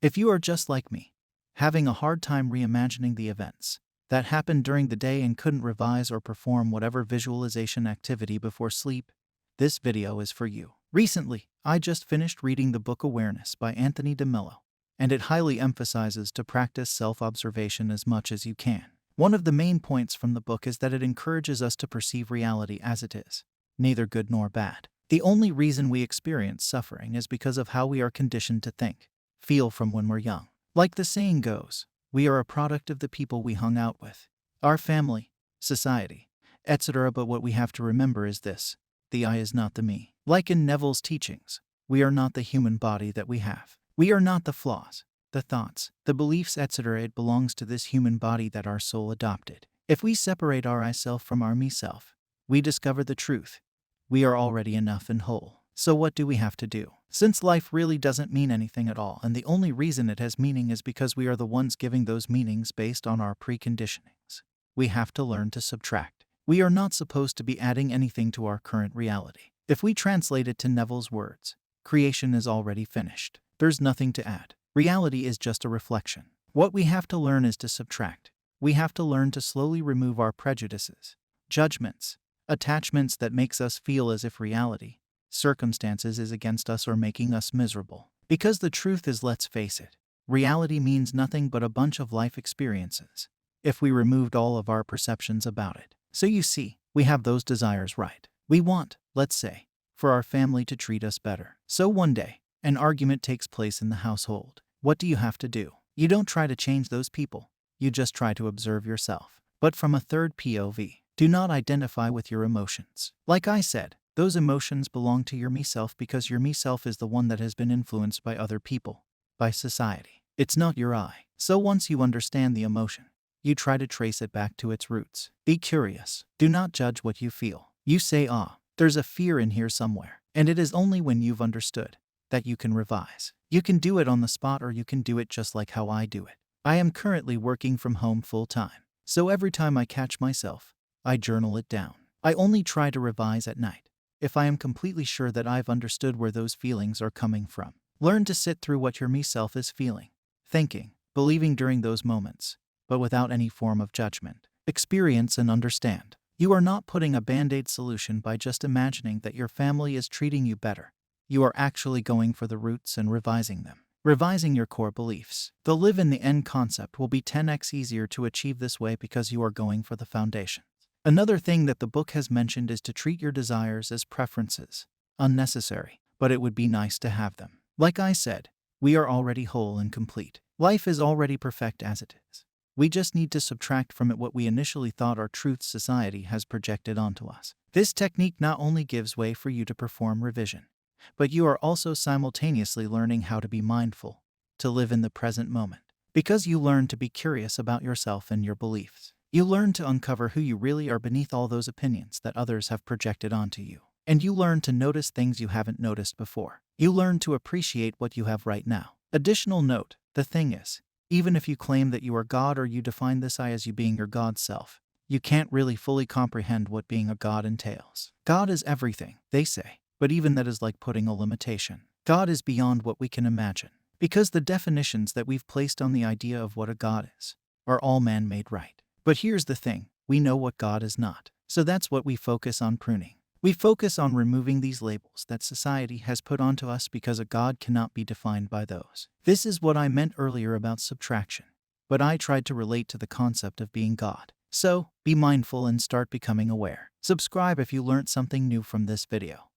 If you are just like me, having a hard time reimagining the events that happened during the day and couldn't revise or perform whatever visualization activity before sleep, this video is for you. Recently, I just finished reading the book Awareness by Anthony DeMello, and it highly emphasizes to practice self-observation as much as you can. One of the main points from the book is that it encourages us to perceive reality as it is, neither good nor bad. The only reason we experience suffering is because of how we are conditioned to think, feel from when we're young. Like the saying goes, we are a product of the people we hung out with, our family, society, etc. But what we have to remember is this: the I is not the me. Like in Neville's teachings, we are not the human body that we have. We are not the flaws, the thoughts, the beliefs, etc. It belongs to this human body that our soul adopted. If we separate our I self from our me self, we discover the truth. We are already enough and whole. So what do we have to do? Since life really doesn't mean anything at all, and the only reason it has meaning is because we are the ones giving those meanings based on our preconditionings, we have to learn to subtract. We are not supposed to be adding anything to our current reality. If we translate it to Neville's words, creation is already finished. There's nothing to add. Reality is just a reflection. What we have to learn is to subtract. We have to learn to slowly remove our prejudices, judgments, attachments that makes us feel as if reality, circumstances is against us or making us miserable. Because the truth is, let's face it, reality means nothing but a bunch of life experiences if we removed all of our perceptions about it. So you see, we have those desires, right? We want, let's say, for our family to treat us better. So one day, an argument takes place in the household. What do you have to do? You don't try to change those people. You just try to observe yourself. But from a third POV. Do not identify with your emotions. Like I said, those emotions belong to your me self because your me self is the one that has been influenced by other people, by society. It's not your I. So once you understand the emotion, you try to trace it back to its roots. Be curious. Do not judge what you feel. You say, there's a fear in here somewhere. And it is only when you've understood that you can revise. You can do it on the spot, or you can do it just like how I do it. I am currently working from home full time. So every time I catch myself, I journal it down. I only try to revise at night if I am completely sure that I've understood where those feelings are coming from. Learn to sit through what your me self is feeling, thinking, believing during those moments, but without any form of judgment. Experience and understand. You are not putting a band-aid solution by just imagining that your family is treating you better. You are actually going for the roots and revising them. Revising your core beliefs. The live in the end concept will be 10x easier to achieve this way because you are going for the foundation. Another thing that the book has mentioned is to treat your desires as preferences. Unnecessary, but it would be nice to have them. Like I said, we are already whole and complete. Life is already perfect as it is. We just need to subtract from it what we initially thought our truth society has projected onto us. This technique not only gives way for you to perform revision, but you are also simultaneously learning how to be mindful, to live in the present moment. Because you learn to be curious about yourself and your beliefs. You learn to uncover who you really are beneath all those opinions that others have projected onto you. And you learn to notice things you haven't noticed before. You learn to appreciate what you have right now. Additional note, the thing is, even if you claim that you are God or you define this I as you being your God self, you can't really fully comprehend what being a God entails. God is everything, they say, but even that is like putting a limitation. God is beyond what we can imagine. Because the definitions that we've placed on the idea of what a God is are all man-made, right? But here's the thing, we know what God is not. So that's what we focus on pruning. We focus on removing these labels that society has put onto us because a God cannot be defined by those. This is what I meant earlier about subtraction. But I tried to relate to the concept of being God. So, be mindful and start becoming aware. Subscribe if you learned something new from this video.